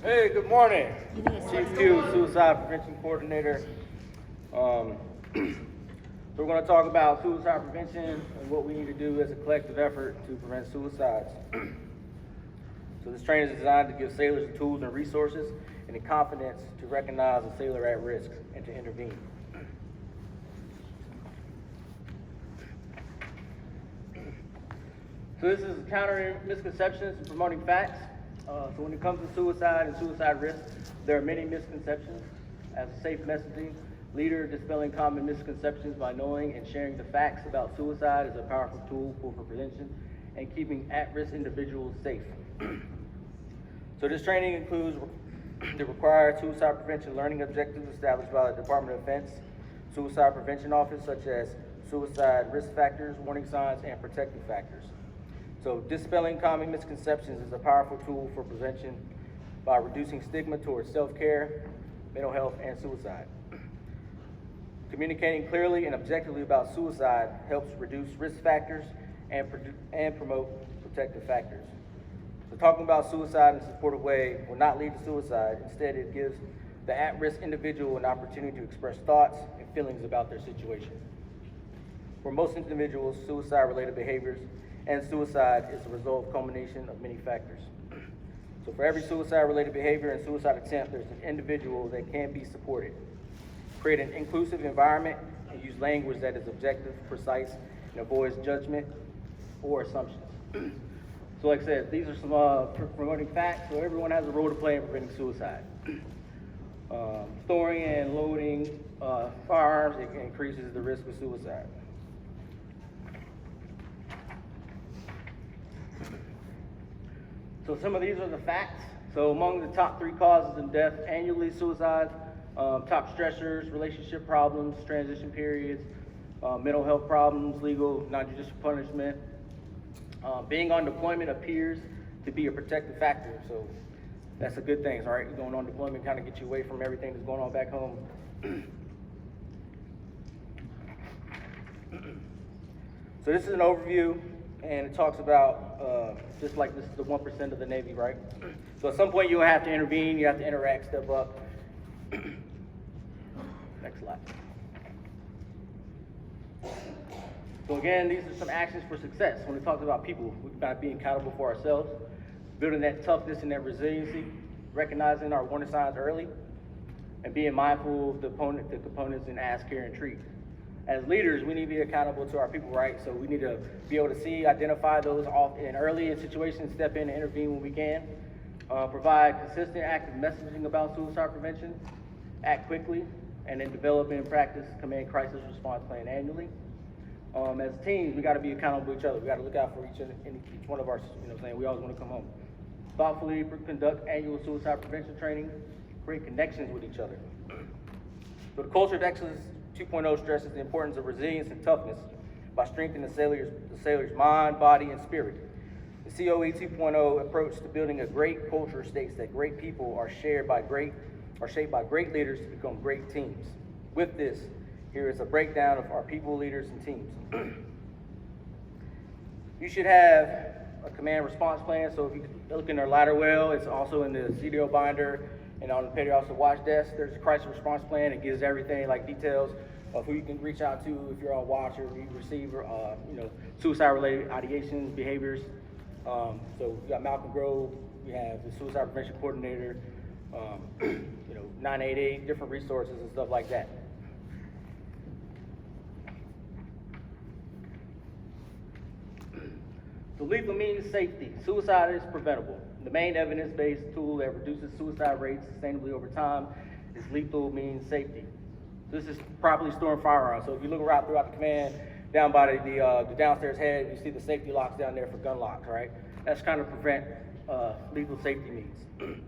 Hey, good morning. Chief Q, Suicide Prevention Coordinator. So we're going to talk about suicide prevention and what we need to do as a collective effort to prevent suicides. So this training is designed to give sailors the tools and resources and the confidence to recognize a sailor at risk and to intervene. So this is countering misconceptions and promoting facts. So when it comes to suicide and suicide risk, there are many misconceptions. As a safe messaging leader, dispelling common misconceptions by knowing and sharing the facts about suicide is a powerful tool for prevention and keeping at-risk individuals safe. So this training includes the required suicide prevention learning objectives established by the Department of Defense Suicide Prevention Office, such as suicide risk factors, warning signs, and protective factors. So dispelling common misconceptions is a powerful tool for prevention by reducing stigma towards self-care, mental health, and suicide. Communicating clearly and objectively about suicide helps reduce risk factors and promote protective factors. So talking about suicide in a supportive way will not lead to suicide. Instead, it gives the at-risk individual an opportunity to express thoughts and feelings about their situation. For most individuals, suicide-related behaviors and suicide is the result of culmination of many factors. So for every suicide-related behavior and suicide attempt, there's an individual that can be supported. Create an inclusive environment and use language that is objective, precise, and avoids judgment or assumptions. So like I said, these are some promoting facts. So everyone has a role to play in preventing suicide. Storing and loading firearms, it increases the risk of suicide. So some of these are the facts. So among the top 3 causes of death annually, suicide, top stressors, relationship problems, transition periods, mental health problems, legal, non-judicial punishment. Being on deployment appears to be a protective factor, so that's a good thing, all right? Going on deployment kind of gets you away from everything that's going on back home. So this is an overview, and it talks about, just like this is the 1% of the Navy, right? So at some point you'll have to intervene, you have to interact, step up. Next slide. So again, these are some actions for success. When it talks about people, we've got to be accountable for ourselves, building that toughness and that resiliency, recognizing our warning signs early, and being mindful of the components in ask, care, and treat. As leaders, we need to be accountable to our people, right? So we need to be able to see, identify those early in situations, step in and intervene when we can. Provide consistent, active messaging about suicide prevention, act quickly, and then develop and practice command crisis response plan annually. As teams, we got to be accountable to each other. We got to look out for each one of our, we always want to come home. Thoughtfully conduct annual suicide prevention training, create connections with each other. So the culture of excellence 2.0 stresses the importance of resilience and toughness by strengthening the sailor's mind, body, and spirit. The COE 2.0 approach to building a great culture states that great people are shaped by great leaders to become great teams. With this, here is a breakdown of our people, leaders, and teams. You should have a command response plan. So if you look in their ladder well, it's also in the CDO binder. And on the petty officer watch desk, there's a crisis response plan. It gives everything, like details of who you can reach out to if you're on watch or you receive, suicide-related ideations, behaviors. So you got Malcolm Grove, we have the suicide prevention coordinator, 988, different resources and stuff like that. So lethal means safety. Suicide is preventable. The main evidence-based tool that reduces suicide rates sustainably over time is lethal means safety. This is properly storing firearms. So if you look around throughout the command, down by the downstairs head, you see the safety locks down there for gun locks, right? That's kind of prevent lethal safety means.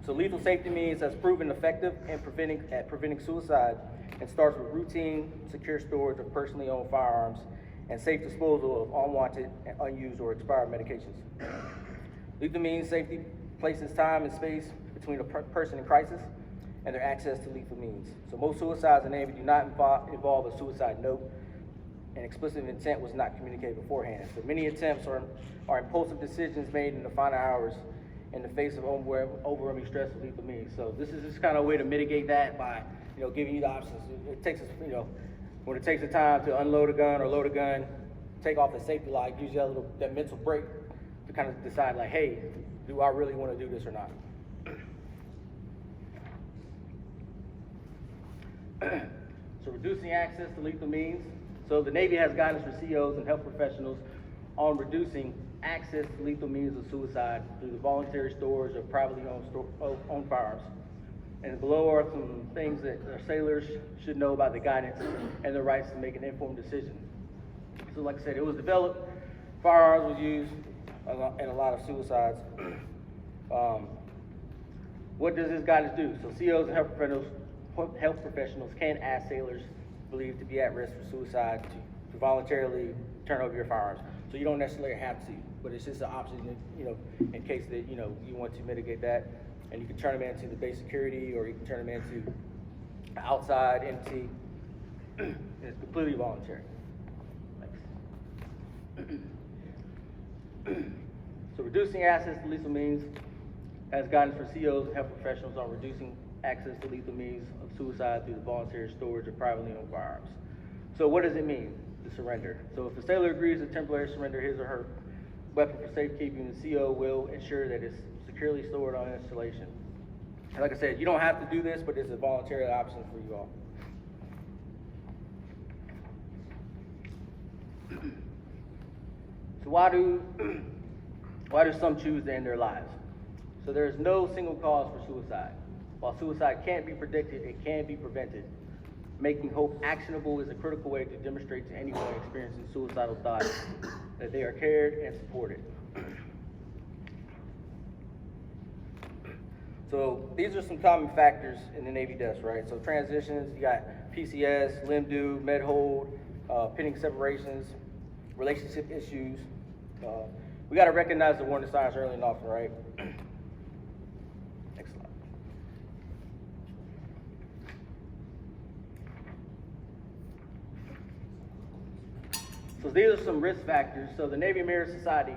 So lethal safety means has proven effective in preventing suicide and starts with routine, secure storage of personally owned firearms and safe disposal of unwanted, unused, or expired medications. Lethal means safety places time and space between a person in crisis and their access to lethal means. So most suicides in the Navy do not involve a suicide note, and explicit intent was not communicated beforehand. So many attempts are impulsive decisions made in the final hours in the face of overwhelming stress with lethal means. So this is just kind of a way to mitigate that by, giving you the options. It takes us, when it takes the time to unload a gun or load a gun, take off the safety lock, gives you that mental break to kind of decide like, hey, do I really want to do this or not? So reducing access to lethal means. So the Navy has guidance for COs and health professionals on reducing access to lethal means of suicide through the voluntary storage of privately owned firearms. And below are some things that our sailors should know about the guidance and their rights to make an informed decision. So like I said, it was developed, firearms was used in a lot of suicides. What does this guidance do? So COs and health professionals can ask sailors believed to be at risk for suicide to voluntarily turn over your firearms. So you don't necessarily have to, but it's just an option, in case that, you want to mitigate that. And you can turn them into the base security, or you can turn them into outside MT. And it's completely voluntary. Thanks. So reducing access to lethal means has guidance for COs and health professionals on reducing access to lethal means of suicide through the voluntary storage of privately owned firearms. So what does it mean to surrender? So if the sailor agrees to temporarily surrender his or her weapon for safekeeping, the CO will ensure that it's securely stored on installation. And like I said, you don't have to do this, but it's a voluntary option for you all. So why do some choose to end their lives? So there is no single cause for suicide. While suicide can't be predicted, it can be prevented. Making hope actionable is a critical way to demonstrate to anyone experiencing suicidal thoughts that they are cared and supported. So these are some common factors in the Navy deaths, right? So transitions, you got PCS, limb do, med hold, pending separations, relationship issues. We got to recognize the warning signs early and often, right? Next slide. So these are some risk factors. So the Navy Mirror Society,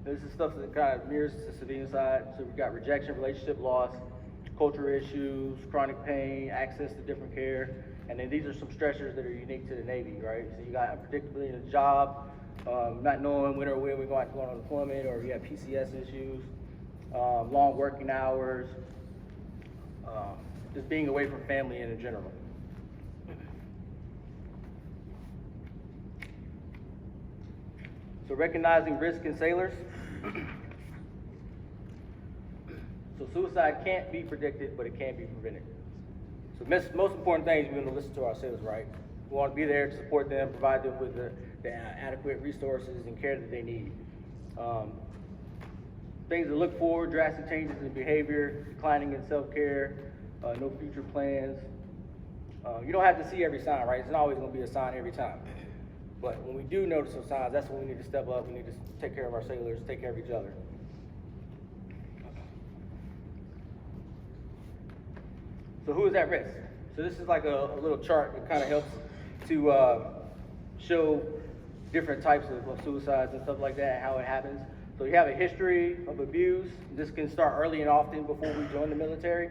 this is stuff that kind of mirrors the civilian side. So we've got rejection, relationship loss, cultural issues, chronic pain, access to different care. And then these are some stressors that are unique to the Navy, right? So you got unpredictability in the job, not knowing when or when we're going to go on deployment, or you have PCS issues, long working hours, just being away from family in general. So recognizing risk in sailors. So suicide can't be predicted, but it can be prevented. So most important thing is we want to listen to our sailors, right? We want to be there to support them, provide them with the adequate resources and care that they need. Things to look for: drastic changes in behavior, declining in self-care, no future plans. You don't have to see every sign, right? It's not always going to be a sign every time. But when we do notice some signs, that's when we need to step up. We need to take care of our sailors, take care of each other. So who is at risk? So this is like a little chart that kind of helps to show different types of suicides and stuff like that, how it happens. So you have a history of abuse. This can start early and often before we join the military.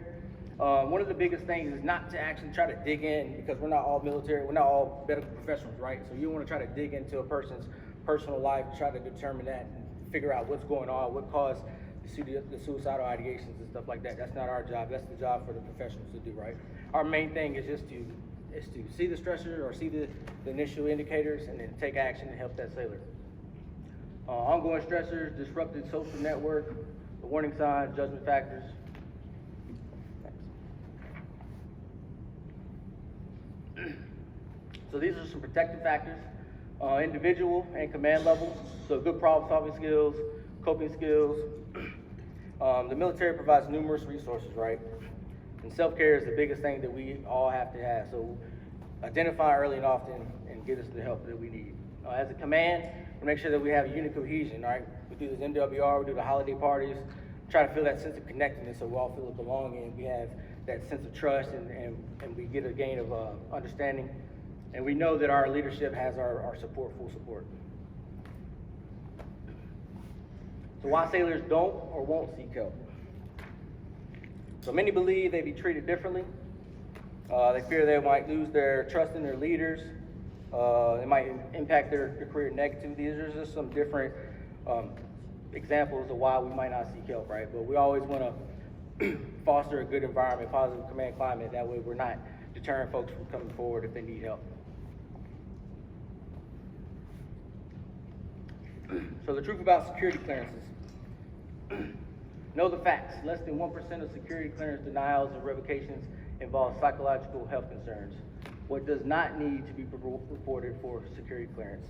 One of the biggest things is not to actually try to dig in, because we're not all military, we're not all medical professionals, right? So you want to try to dig into a person's personal life, try to determine that and figure out what's going on, what caused the suicidal ideations and stuff like that. That's not our job. That's the job for the professionals to do, right? Our main thing is just to see the stressor or see the initial indicators and then take action to help that sailor. Ongoing stressors, disrupted social network, the warning signs, judgment factors. So these are some protective factors: individual and command level. So good problem-solving skills, coping skills. The military provides numerous resources, right? And self-care is the biggest thing that we all have to have. So identify early and often and get us the help that we need. As a command, we make sure that we have unit cohesion, right? We do this MWR, we do the holiday parties, try to feel that sense of connectedness so we all feel a belonging. We have that sense of trust and we get a gain of understanding. And we know that our leadership has our support, full support. So why sailors don't or won't seek help? So many believe they be treated differently. They fear they might lose their trust in their leaders. It might impact their career negatively. These are just some different examples of why we might not seek help, right? But we always want to foster a good environment, positive command climate. That way we're not deterring folks from coming forward if they need help. So the truth about security clearances. Know the facts. Less than 1% of security clearance denials and revocations involve psychological health concerns. What does not need to be reported for security clearance?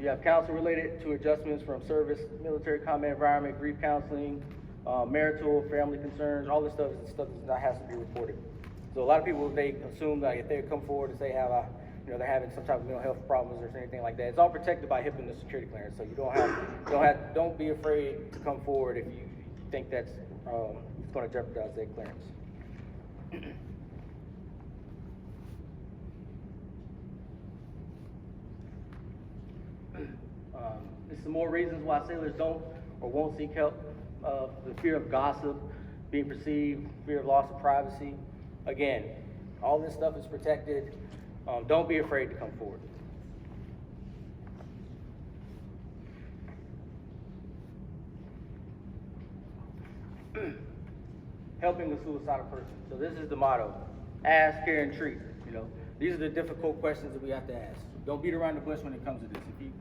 You have counsel related to adjustments from service, military combat environment, grief counseling, marital, family concerns. All this stuff is stuff that has to be reported. So a lot of people, they assume that if they come forward and say they're having some type of mental health problems or anything like that, it's all protected by HIPAA and the security clearance. So you don't be afraid to come forward if you think that's it's going to jeopardize their clearance. There's some more reasons why sailors don't or won't seek help. The fear of gossip, being perceived, fear of loss of privacy. Again, all this stuff is protected. Don't be afraid to come forward. Helping a suicidal person. So this is the motto: ask, care, and treat. These are the difficult questions that we have to ask. Don't beat around the bush when it comes to this. If you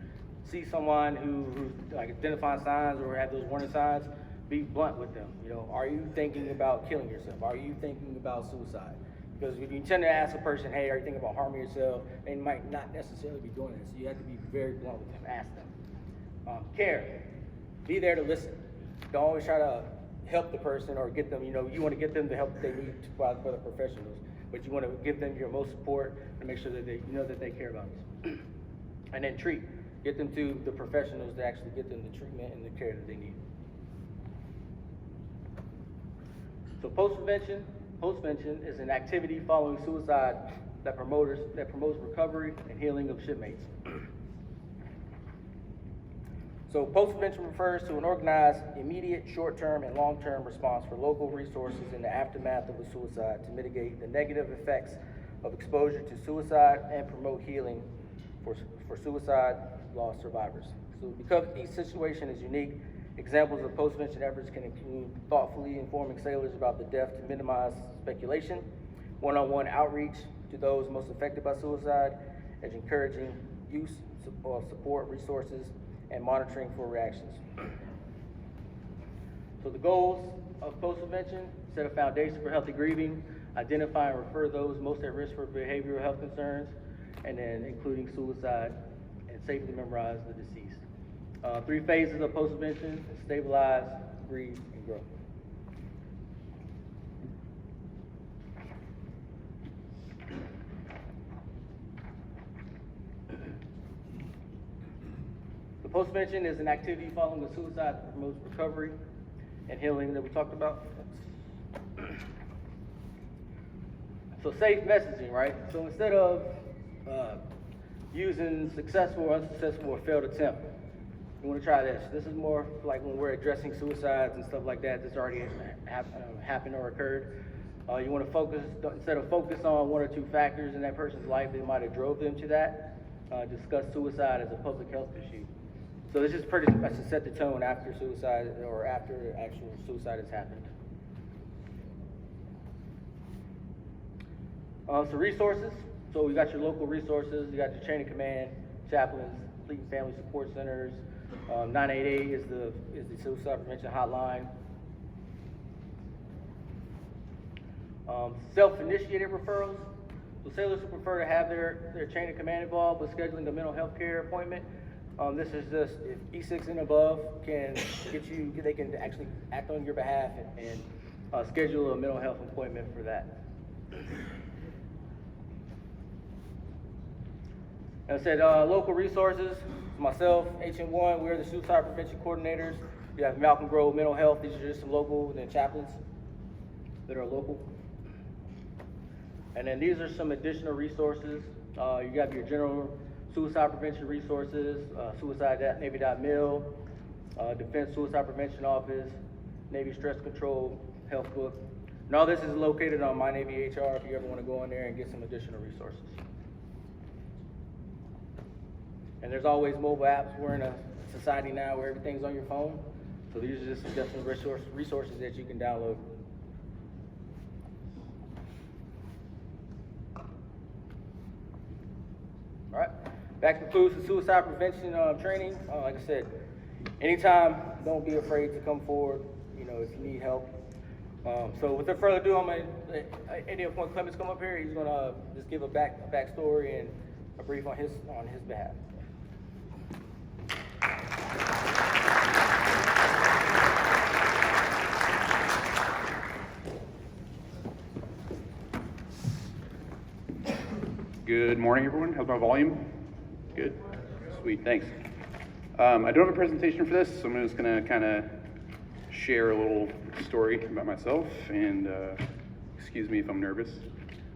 see someone who's like identifying signs or have those warning signs, be blunt with them. Are you thinking about killing yourself? Are you thinking about suicide? Because if you tend to ask a person, hey, are you thinking about harming yourself? They might not necessarily be doing this. So you have to be very blunt with them. Ask them. Care. Be there to listen. Don't always try to help the person or get them, you want to get them the help that they need for the professionals. But you want to give them your most support and make sure that they know that they care about this. And then treat. Get them to the professionals to actually get them the treatment and the care that they need. So Postvention is an activity following suicide that promotes recovery and healing of shipmates. So postvention refers to an organized, immediate, short-term, and long-term response for local resources in the aftermath of a suicide to mitigate the negative effects of exposure to suicide and promote healing for suicide loss survivors. So because each situation is unique, examples of postvention efforts can include thoughtfully informing sailors about the death to minimize speculation, one-on-one outreach to those most affected by suicide, and encouraging use of support resources and monitoring for reactions. So the goals of postvention: set a foundation for healthy grieving, identify and refer those most at risk for behavioral health concerns, and then including suicide, and safely memorize the deceased. 3 phases of postvention: stabilize, grieve, and grow. The postvention is an activity following a suicide that promotes recovery and healing that we talked about. So safe messaging, right? So instead of using successful, unsuccessful, or failed attempt, you want to try this. This is more like when we're addressing suicides and stuff like that that's already happened or occurred. You want to focus, instead of focus on 1 or 2 factors in that person's life that might have drove them to that, discuss suicide as a public health issue. So this is pretty much to set the tone after suicide or after actual suicide has happened. So resources. So we got your local resources. You got your chain of command, chaplains, fleet and family support centers. 988 is the suicide prevention hotline. Self-initiated referrals. So sailors who prefer to have their chain of command involved with scheduling a mental health care appointment. This is just if E6 and above can get you, they can actually act on your behalf and schedule a mental health appointment for that. As I said, local resources. Myself, HN1, we're the suicide prevention coordinators. You have Malcolm Grove Mental Health. These are just some local, and then chaplains that are local. And then these are some additional resources. You have your general suicide prevention resources, suicide.navy.mil, Defense Suicide Prevention Office, Navy Stress Control Health Book. And all this is located on My Navy HR if you ever want to go in there and get some additional resources. And there's always mobile apps. We're in a society now where everything's on your phone. So these are just some different resources that you can download. All right, that concludes the suicide prevention training. Like I said, anytime, don't be afraid to come forward, if you need help. So without further ado, I'm going to, at the point Clemens come up here, he's going to just give a backstory and a brief on his behalf. Good morning, everyone. How's my volume? Good? Sweet, thanks. I don't have a presentation for this, so I'm just gonna kind of share a little story about myself, and excuse me if I'm nervous.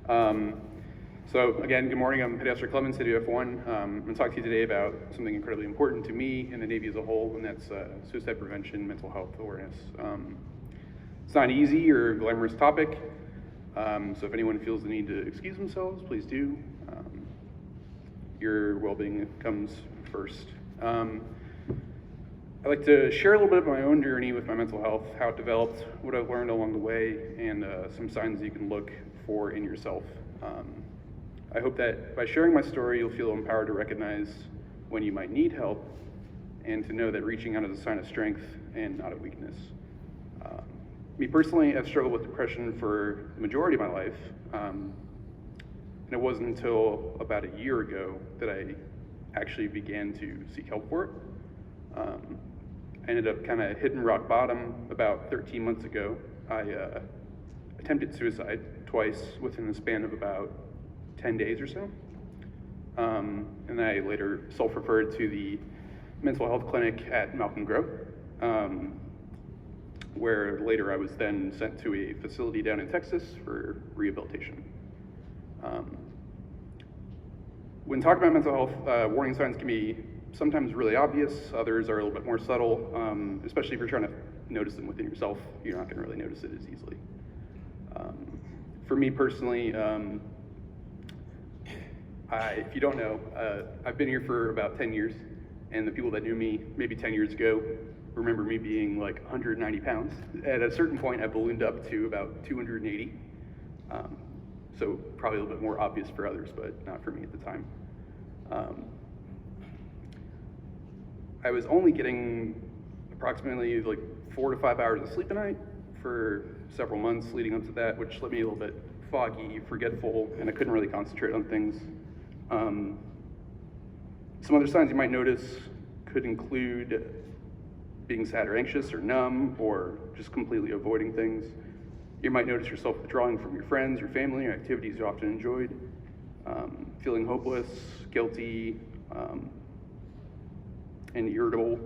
So again, good morning. I'm Petty Officer Clemens, City F1. I'm gonna talk to you today about something incredibly important to me and the Navy as a whole, and that's suicide prevention, mental health awareness. It's not an easy or glamorous topic, so if anyone feels the need to excuse themselves, please do. Your well-being comes first. I'd like to share a little bit of my own journey with my mental health, how it developed, what I've learned along the way, and some signs you can look for in yourself. I hope that by sharing my story, you'll feel empowered to recognize when you might need help and to know that reaching out is a sign of strength and not a weakness. Me personally, I've struggled with depression for the majority of my life, and it wasn't until about a year ago that I actually began to seek help for it. I ended up kind of hitting rock bottom about 13 months ago. I attempted suicide twice within the span of about 10 days or so. And I later self-referred to the mental health clinic at Malcolm Grove, where later I was then sent to a facility down in Texas for rehabilitation. When talking about mental health, warning signs can be sometimes really obvious, others are a little bit more subtle, especially if you're trying to notice them within yourself, you're not gonna really notice it as easily. For me personally, if you don't know, I've been here for about 10 years, and the people that knew me maybe 10 years ago remember me being like 190 pounds. At a certain point, I ballooned up to about 280. So probably a little bit more obvious for others, but not for me at the time. I was only getting approximately like 4 to 5 hours of sleep a night for several months leading up to that, which left me a little bit foggy, forgetful, and I couldn't really concentrate on things. Some other signs you might notice could include being sad or anxious or numb or just completely avoiding things. You might notice yourself withdrawing from your friends, your family, or activities you often enjoyed, feeling hopeless, guilty, and irritable.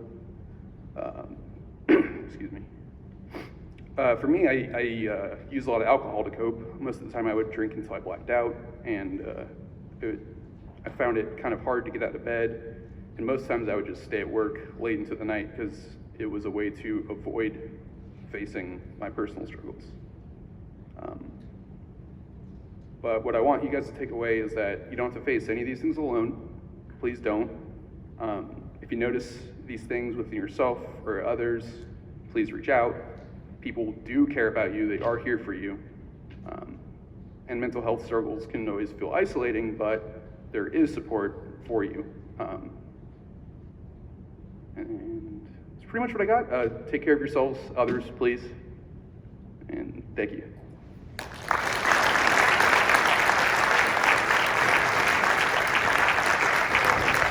Excuse me. For me, I use a lot of alcohol to cope. Most of the time I would drink until I blacked out, and I found it kind of hard to get out of bed, and most times I would just stay at work late into the night because it was a way to avoid facing my personal struggles. But what I want you guys to take away is that you don't have to face any of these things alone. Please don't. If you notice these things within yourself or others, please reach out. People do care about you. They are here for you. And mental health struggles can always feel isolating, but there is support for you. And that's pretty much what I got. Take care of yourselves, others, please. And thank you.